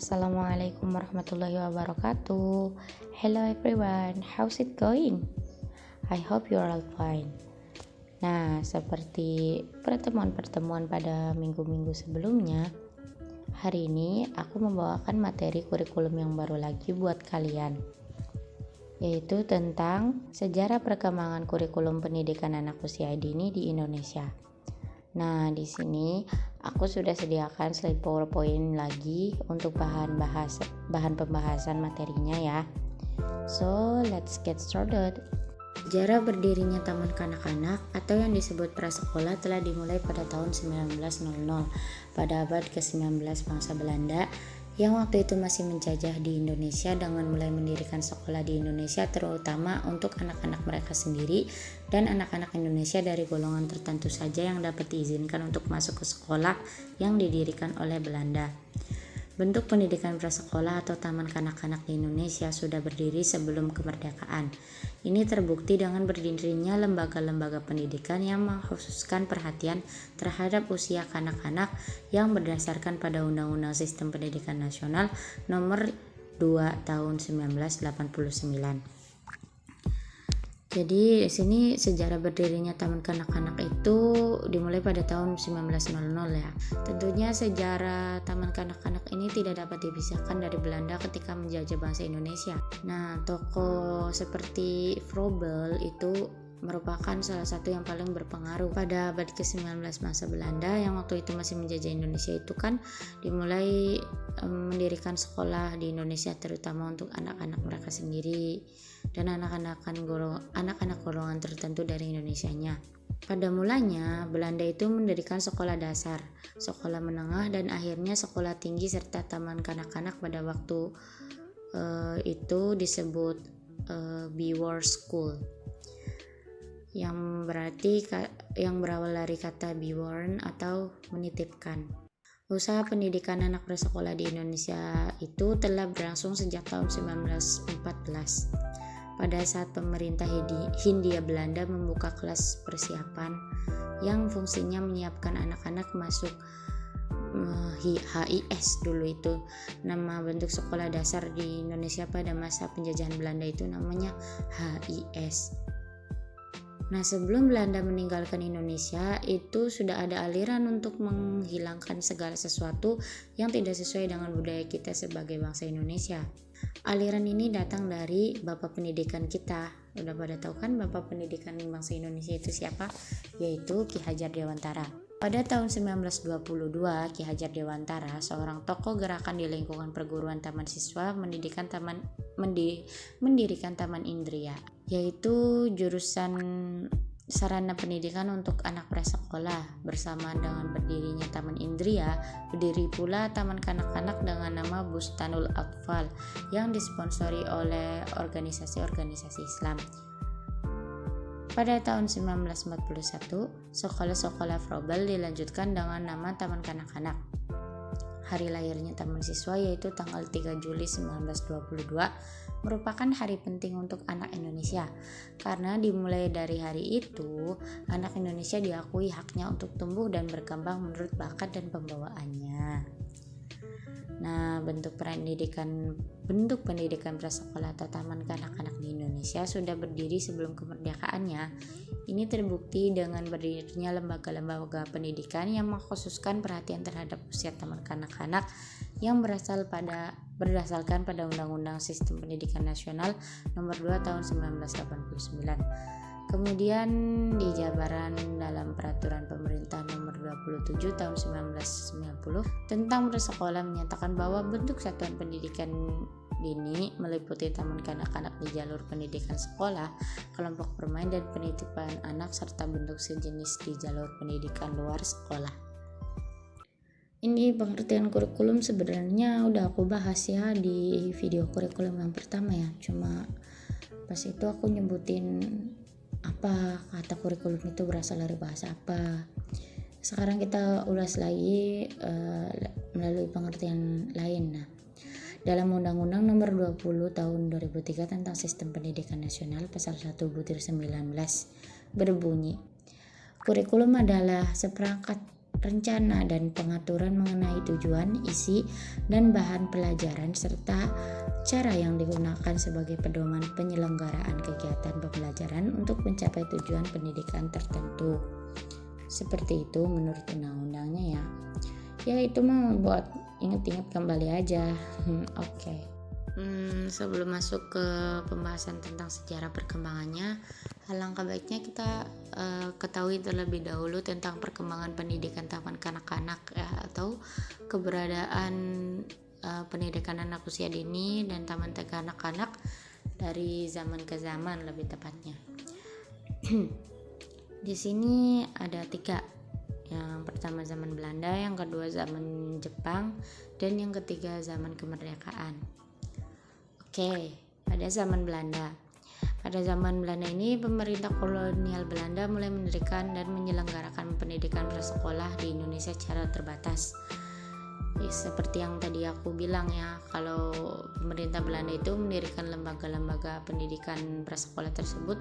Assalamualaikum warahmatullahi wabarakatuh. Hello everyone, how's it going? I hope you are all fine. Nah, seperti pertemuan-pertemuan pada minggu-minggu sebelumnya, hari ini aku membawakan materi kurikulum yang baru lagi buat kalian, yaitu tentang sejarah perkembangan kurikulum pendidikan anak usia dini di Indonesia. Nah, di sini aku sudah sediakan slide PowerPoint lagi untuk bahan pembahasan materinya ya. So, let's get started. Sejarah berdirinya Taman Kanak-kanak atau yang disebut prasekolah telah dimulai pada tahun 1900 pada abad ke-19 bangsa Belanda yang waktu itu masih menjajah di Indonesia dengan mulai mendirikan sekolah di Indonesia terutama untuk anak-anak mereka sendiri dan anak-anak Indonesia dari golongan tertentu saja yang dapat diizinkan untuk masuk ke sekolah yang didirikan oleh Belanda. Bentuk pendidikan prasekolah atau taman kanak-kanak di Indonesia sudah berdiri sebelum kemerdekaan. Ini terbukti dengan berdirinya lembaga-lembaga pendidikan yang mengkhususkan perhatian terhadap usia kanak-kanak yang berdasarkan pada Undang-Undang Sistem Pendidikan Nasional Nomor 2 Tahun 1989. Jadi di sini sejarah berdirinya Taman Kanak-kanak itu dimulai pada tahun 1900 ya. Tentunya sejarah Taman Kanak-kanak ini tidak dapat dipisahkan dari Belanda ketika menjajah bangsa Indonesia. Nah, tokoh seperti Froebel itu merupakan salah satu yang paling berpengaruh pada abad ke-19 bangsa Belanda yang waktu itu masih menjajah Indonesia itu kan dimulai mendirikan sekolah di Indonesia terutama untuk anak-anak mereka sendiri dan anak-anak golongan tertentu dari Indonesianya. Pada mulanya Belanda itu mendirikan sekolah dasar, sekolah menengah dan akhirnya sekolah tinggi serta taman kanak-kanak pada waktu itu disebut Bewar School. Yang berawal dari kata bewarn atau menitipkan. Usaha pendidikan anak prasekolah di Indonesia itu telah berlangsung sejak tahun 1914. Pada saat pemerintah Hindia Belanda membuka kelas persiapan yang fungsinya menyiapkan anak-anak masuk HIS dulu itu. Nama bentuk sekolah dasar di Indonesia pada masa penjajahan Belanda itu namanya HIS. Nah, sebelum Belanda meninggalkan Indonesia, itu sudah ada aliran untuk menghilangkan segala sesuatu yang tidak sesuai dengan budaya kita sebagai bangsa Indonesia. Aliran ini datang dari Bapak Pendidikan kita. Udah pada tahu kan Bapak Pendidikan bangsa Indonesia itu siapa? Yaitu Ki Hajar Dewantara. Pada tahun 1922, Ki Hajar Dewantara, seorang tokoh gerakan di lingkungan perguruan taman siswa, mendirikan Taman Indria, yaitu jurusan sarana pendidikan untuk anak prasekolah. Bersamaan dengan berdirinya Taman Indria, berdiri pula Taman Kanak-kanak dengan nama Bustanul Atfal yang disponsori oleh organisasi-organisasi Islam. Pada tahun 1941, sekolah-sekolah Froebel dilanjutkan dengan nama Taman Kanak-kanak. Hari lahirnya Taman Siswa yaitu tanggal 3 Juli 1922 merupakan hari penting untuk anak Indonesia karena dimulai dari hari itu anak Indonesia diakui haknya untuk tumbuh dan berkembang menurut bakat dan pembawaannya. Nah, bentuk pendidikan prasekolah atau taman kanak-kanak di Indonesia sudah berdiri sebelum kemerdekaannya. Ini terbukti dengan berdirinya lembaga-lembaga pendidikan yang mengkhususkan perhatian terhadap usia taman kanak-kanak yang berdasarkan pada Undang-Undang Sistem Pendidikan Nasional Nomor 2 Tahun 1989. Kemudian dijabaran dalam Peraturan Pemerintah Nomor 27 Tahun 1990 tentang prasekolah menyatakan bahwa bentuk satuan pendidikan dini meliputi taman kanak-kanak di jalur pendidikan sekolah, kelompok bermain dan penitipan anak serta bentuk sejenis di jalur pendidikan luar sekolah. Ini pengertian kurikulum sebenarnya udah aku bahas ya di video kurikulum yang pertama ya. Cuma pas itu aku nyebutin apa kata kurikulum itu berasal dari bahasa apa. Sekarang kita ulas lagi melalui pengertian lain. Nah, dalam Undang-Undang Nomor 20 Tahun 2003 tentang Sistem Pendidikan Nasional Pasal 1/19 berbunyi, kurikulum adalah seperangkat rencana dan pengaturan mengenai tujuan, isi, dan bahan pelajaran serta cara yang digunakan sebagai pedoman penyelenggaraan kegiatan pembelajaran untuk mencapai tujuan pendidikan tertentu. Seperti itu menurut undang-undangnya ya. Ya itu mah buat inget-inget kembali aja. Oke. Sebelum masuk ke pembahasan tentang sejarah perkembangannya, alangkah baiknya kita ketahui terlebih dahulu tentang perkembangan pendidikan taman kanak-kanak ya, atau keberadaan pendidikan anak usia dini dan taman kanak-kanak dari zaman ke zaman lebih tepatnya. Di sini ada 3. Yang pertama zaman Belanda, yang kedua zaman Jepang, dan yang ketiga zaman kemerdekaan. Oke, pada zaman Belanda. Pada zaman Belanda ini, pemerintah kolonial Belanda mulai mendirikan dan menyelenggarakan pendidikan prasekolah di Indonesia secara terbatas. Ya, seperti yang tadi aku bilang ya, kalau pemerintah Belanda itu mendirikan lembaga-lembaga pendidikan prasekolah tersebut,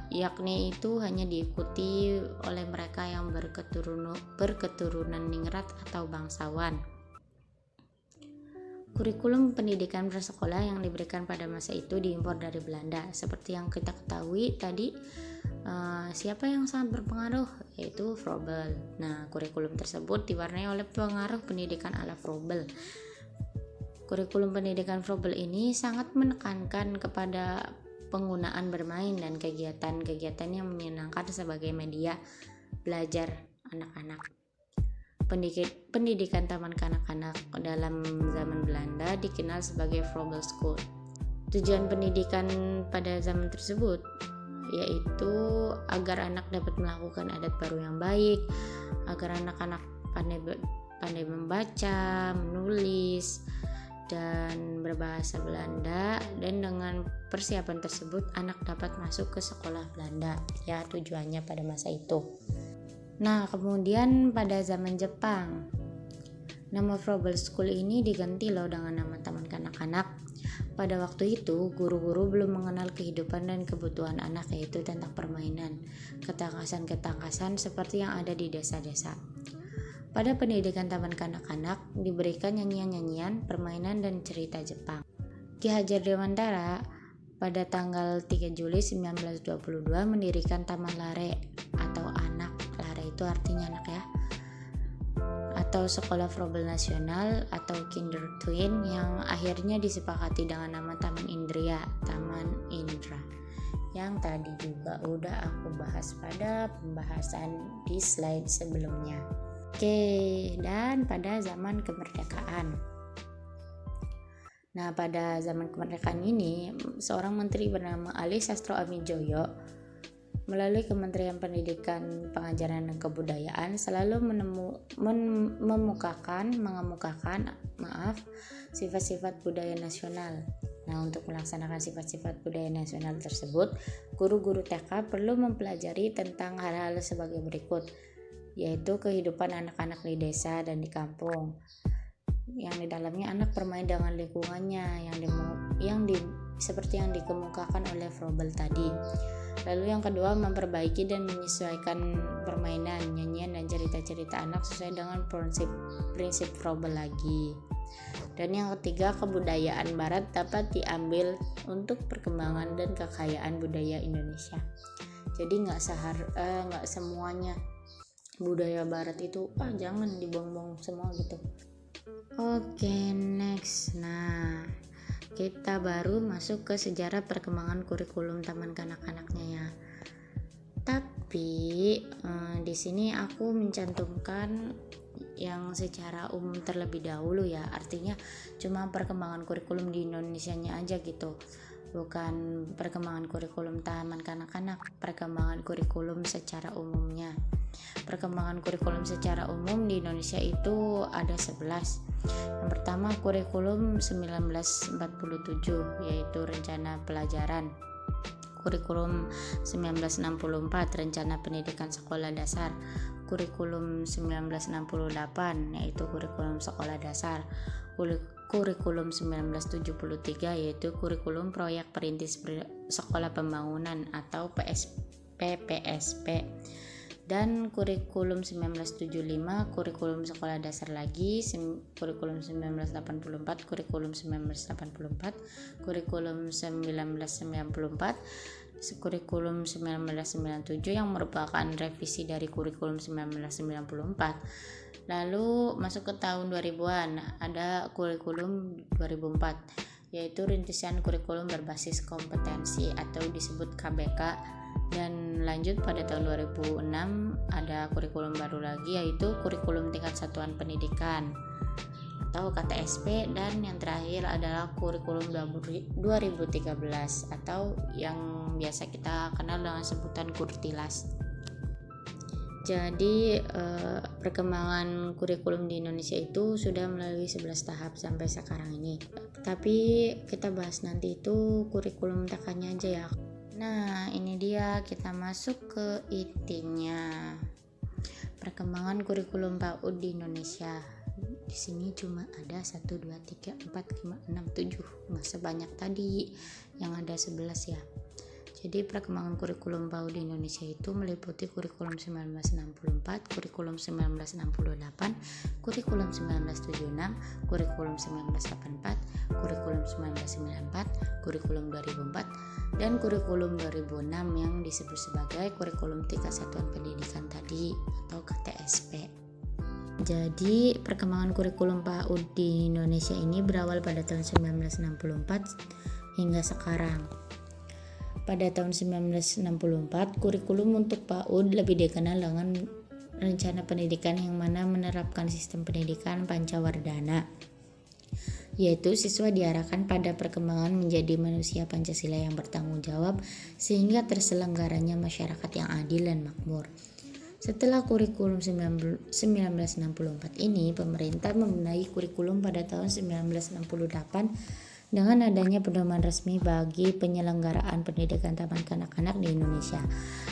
yakni itu hanya diikuti oleh mereka yang berketurunan ningrat atau bangsawan. Kurikulum pendidikan prasekolah yang diberikan pada masa itu diimpor dari Belanda. Seperti yang kita ketahui tadi, siapa yang sangat berpengaruh? Yaitu Froebel. Nah, kurikulum tersebut diwarnai oleh pengaruh pendidikan ala Froebel. Kurikulum pendidikan Froebel ini sangat menekankan kepada penggunaan bermain dan kegiatan-kegiatan yang menyenangkan sebagai media belajar anak-anak. Pendidikan taman kanak-kanak dalam zaman Belanda dikenal sebagai Froebel School. Tujuan pendidikan pada zaman tersebut yaitu agar anak dapat melakukan adat baru yang baik, agar anak-anak pandai membaca, menulis, dan berbahasa Belanda, dan dengan persiapan tersebut anak dapat masuk ke sekolah Belanda. Ya, tujuannya pada masa itu. Nah, kemudian pada zaman Jepang, nama Froebel School ini diganti loh dengan nama Taman Kanak-kanak. Pada waktu itu, guru-guru belum mengenal kehidupan dan kebutuhan anak, yaitu tentang permainan, ketangkasan-ketangkasan seperti yang ada di desa-desa. Pada pendidikan taman kanak-kanak diberikan nyanyian-nyanyian, permainan, dan cerita Jepang. Ki Hajar Dewantara pada tanggal 3 Juli 1922 mendirikan Taman Lare atau anak. Lare itu artinya anak ya. Atau Sekolah Froebel Nasional atau Kindertwin yang akhirnya disepakati dengan nama Taman Indria, Taman Indra. Yang tadi juga udah aku bahas pada pembahasan di slide sebelumnya. Oke, dan pada zaman kemerdekaan. Nah, pada zaman kemerdekaan ini, seorang menteri bernama Ali Sastro Amijoyo melalui Kementerian Pendidikan, Pengajaran dan Kebudayaan selalu mengemukakan sifat-sifat budaya nasional. Nah, untuk melaksanakan sifat-sifat budaya nasional tersebut, guru-guru TK perlu mempelajari tentang hal-hal sebagai berikut, yaitu kehidupan anak-anak di desa dan di kampung, yang di dalamnya anak bermain dengan lingkungannya seperti yang dikemukakan oleh Froebel tadi. Lalu yang kedua, memperbaiki dan menyesuaikan permainan, nyanyian, dan cerita-cerita anak sesuai dengan prinsip Froebel lagi. Dan yang ketiga, kebudayaan Barat dapat diambil untuk perkembangan dan kekayaan budaya Indonesia. Jadi nggak semuanya budaya Barat itu jangan dibuang-buang semua gitu. Oke, next. Nah, kita baru masuk ke sejarah perkembangan kurikulum taman kanak-kanaknya ya. Tapi di sini aku mencantumkan yang secara umum terlebih dahulu ya. Artinya cuma perkembangan kurikulum di Indonesianya aja gitu. Bukan perkembangan kurikulum taman kanak-kanak, perkembangan kurikulum secara umumnya. Perkembangan kurikulum secara umum di Indonesia itu ada 11. Yang pertama, kurikulum 1947 yaitu rencana pelajaran. Kurikulum 1964 rencana pendidikan sekolah dasar. Kurikulum 1968 yaitu kurikulum sekolah dasar. Kurikulum 1973 yaitu kurikulum proyek perintis sekolah pembangunan atau PSP. Dan kurikulum 1975 kurikulum sekolah dasar lagi, kurikulum 1984 kurikulum 1984, kurikulum 1994, kurikulum 1997 yang merupakan revisi dari kurikulum 1994. Lalu masuk ke tahun 2000-an, ada kurikulum 2004, yaitu rintisan kurikulum berbasis kompetensi atau disebut KBK. Dan lanjut pada tahun 2006 ada kurikulum baru lagi, yaitu kurikulum tingkat satuan pendidikan atau KTSP. Dan yang terakhir adalah kurikulum 2013 atau yang biasa kita kenal dengan sebutan Kurtilas. Jadi perkembangan kurikulum di Indonesia itu sudah melalui 11 tahap sampai sekarang ini. Tapi kita bahas nanti itu kurikulum TK-nya aja ya. Nah, ini dia, kita masuk ke intinya. Perkembangan kurikulum PAUD di Indonesia. Di sini cuma ada 1, 2, 3, 4, 5, 6, 7. Nggak sebanyak tadi yang ada 11 ya. Jadi perkembangan kurikulum PAUD di Indonesia itu meliputi kurikulum 1964, kurikulum 1968, kurikulum 1976, kurikulum 1984, kurikulum 1994, kurikulum 2004, dan kurikulum 2006 yang disebut sebagai kurikulum tingkat satuan pendidikan tadi atau KTSP. Jadi perkembangan kurikulum PAUD di Indonesia ini berawal pada tahun 1964 hingga sekarang. Pada tahun 1964, kurikulum untuk PAUD lebih dikenal dengan rencana pendidikan yang mana menerapkan sistem pendidikan Pancawardhana, yaitu siswa diarahkan pada perkembangan menjadi manusia Pancasila yang bertanggung jawab sehingga terselenggaranya masyarakat yang adil dan makmur. Setelah kurikulum 1964 ini, pemerintah membenahi kurikulum pada tahun 1968 dengan adanya pedoman resmi bagi penyelenggaraan pendidikan taman kanak-kanak di Indonesia.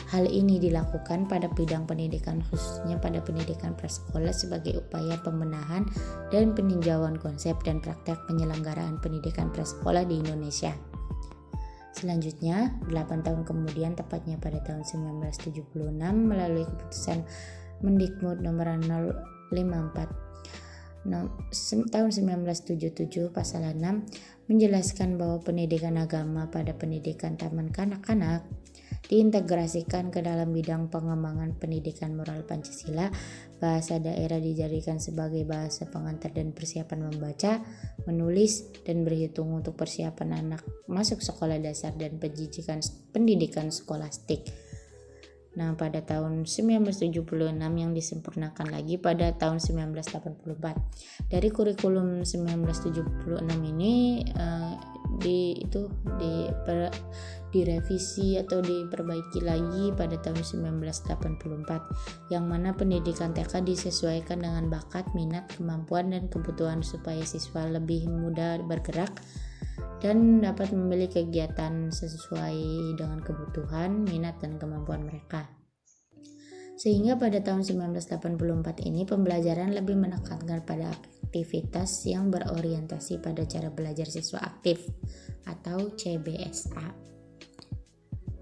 Hal ini dilakukan pada bidang pendidikan, khususnya pada pendidikan prasekolah sebagai upaya pembenahan dan peninjauan konsep dan praktek penyelenggaraan pendidikan prasekolah di Indonesia. Selanjutnya, 8 tahun kemudian, tepatnya pada tahun 1976, melalui keputusan Mendikbud nomor 054 tahun 1977 pasal 6 menjelaskan bahwa pendidikan agama pada pendidikan taman kanak-kanak diintegrasikan ke dalam bidang pengembangan pendidikan moral Pancasila. Bahasa daerah dijadikan sebagai bahasa pengantar dan persiapan membaca, menulis, dan berhitung untuk persiapan anak masuk sekolah dasar dan pendidikan skolastik. Nah, pada tahun 1976 yang disempurnakan lagi pada tahun 1984. Dari kurikulum 1976 ini direvisi atau diperbaiki lagi pada tahun 1984, yang mana pendidikan TK disesuaikan dengan bakat, minat, kemampuan, dan kebutuhan supaya siswa lebih mudah bergerak dan dapat memilih kegiatan sesuai dengan kebutuhan, minat, dan kemampuan mereka. Sehingga pada tahun 1984 ini pembelajaran lebih menekankan pada aktivitas yang berorientasi pada cara belajar siswa aktif atau CBSA.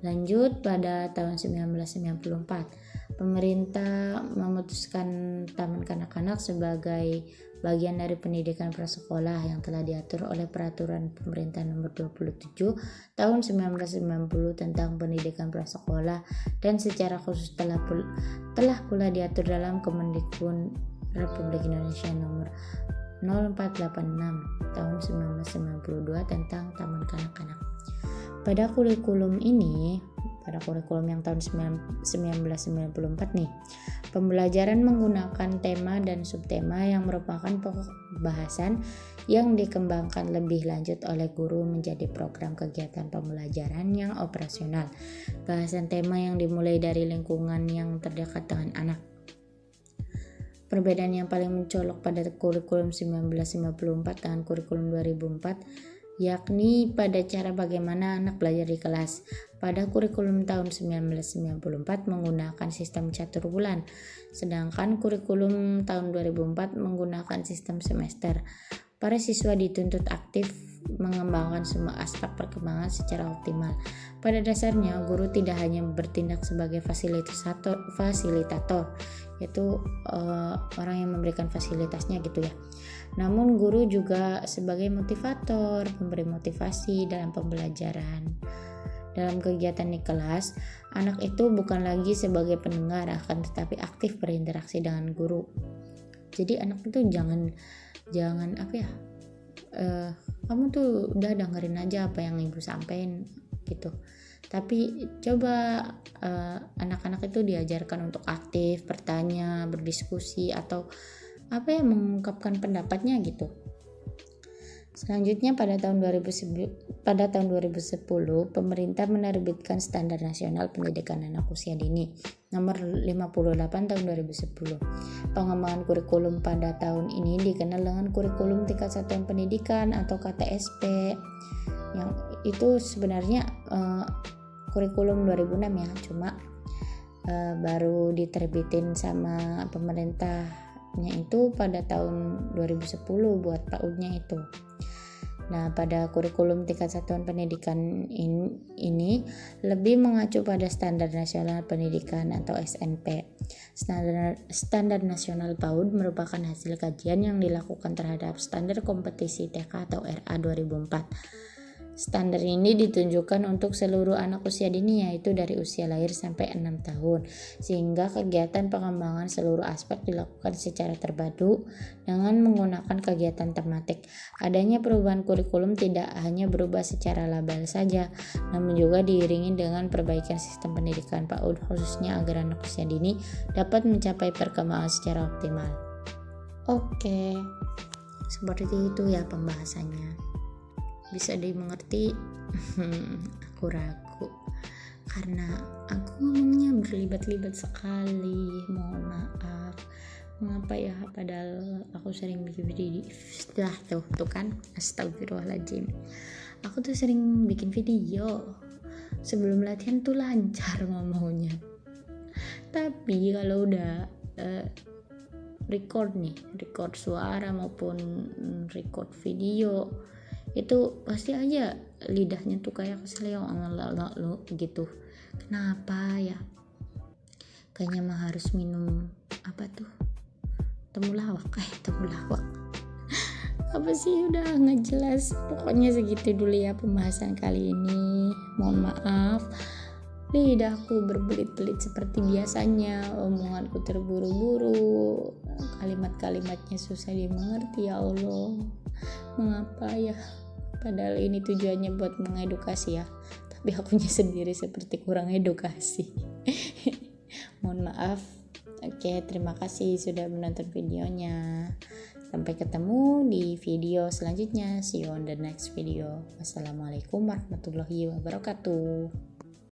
Lanjut, pada tahun 1994, pemerintah memutuskan taman kanak-kanak sebagai bagian dari pendidikan prasekolah yang telah diatur oleh Peraturan Pemerintah Nomor 27 Tahun 1990 tentang pendidikan prasekolah, dan secara khusus telah pula diatur dalam Kemendikbud Republik Indonesia Nomor 0486 Tahun 1992 tentang taman kanak-kanak. Pada kurikulum yang tahun 1994 nih, pembelajaran menggunakan tema dan subtema yang merupakan pokok bahasan yang dikembangkan lebih lanjut oleh guru menjadi program kegiatan pembelajaran yang operasional. Bahasan tema yang dimulai dari lingkungan yang terdekat dengan anak. Perbedaan yang paling mencolok pada kurikulum 1954 dengan kurikulum 2004 yakni pada cara bagaimana anak belajar di kelas. Pada kurikulum tahun 1994 menggunakan sistem catur bulan, sedangkan kurikulum tahun 2004 menggunakan sistem semester. Para siswa dituntut aktif mengembangkan semua aspek perkembangan secara optimal. Pada dasarnya, guru tidak hanya bertindak sebagai fasilitator, yaitu orang yang memberikan fasilitasnya gitu ya. Namun guru juga sebagai motivator, memberi motivasi dalam pembelajaran. Dalam kegiatan di kelas, anak itu bukan lagi sebagai pendengar, akan tetapi aktif berinteraksi dengan guru. Jadi anak itu jangan kamu tuh udah dengerin aja apa yang ibu sampein gitu. Tapi coba anak-anak itu diajarkan untuk aktif, bertanya, berdiskusi atau mengungkapkan pendapatnya gitu. Selanjutnya pada tahun 2010 pemerintah menerbitkan Standar Nasional Pendidikan Anak Usia Dini nomor 58 tahun 2010. Pengembangan kurikulum pada tahun ini dikenal dengan kurikulum tingkat satuan pendidikan atau KTSP. Yang itu sebenarnya kurikulum 2006 ya, cuma baru diterbitin sama pemerintahnya itu pada tahun 2010 buat PAUD-nya itu. Nah, pada kurikulum tingkat satuan pendidikan ini lebih mengacu pada Standar Nasional Pendidikan atau SNP. Standar Nasional PAUD merupakan hasil kajian yang dilakukan terhadap Standar Kompetisi TK atau RA 2004. Standar ini ditunjukkan untuk seluruh anak usia dini, yaitu dari usia lahir sampai 6 tahun, sehingga kegiatan pengembangan seluruh aspek dilakukan secara terpadu dengan menggunakan kegiatan tematik. Adanya perubahan kurikulum tidak hanya berubah secara label saja, namun juga diiringi dengan perbaikan sistem pendidikan PAUD khususnya agar anak usia dini dapat mencapai perkembangan secara optimal. Oke, seperti itu ya pembahasannya. Bisa dimengerti? Aku ragu karena aku ngomongnya berlibat-libat sekali, mohon maaf. Mengapa ya, padahal aku sering bikin video. Tuh kan, astagfirullahaladzim. Aku tuh sering bikin video sebelum latihan tuh lancar ngomongnya, tapi kalau udah record suara maupun record video itu pasti aja lidahnya tuh kayak keseleo gitu. Kenapa ya? Kayaknya mah harus minum temulawak. Apa sih, udah nggak jelas. Pokoknya segitu dulu ya pembahasan kali ini. Mohon maaf lidahku berbelit-belit seperti biasanya, omonganku terburu-buru, kalimat-kalimatnya susah dimengerti. Ya Allah, mengapa ya? Padahal ini tujuannya buat mengedukasi ya, tapi akunya sendiri seperti kurang edukasi. Mohon maaf. Oke, terima kasih sudah menonton videonya. Sampai ketemu di video selanjutnya. See you on the next video. Wassalamualaikum warahmatullahi wabarakatuh.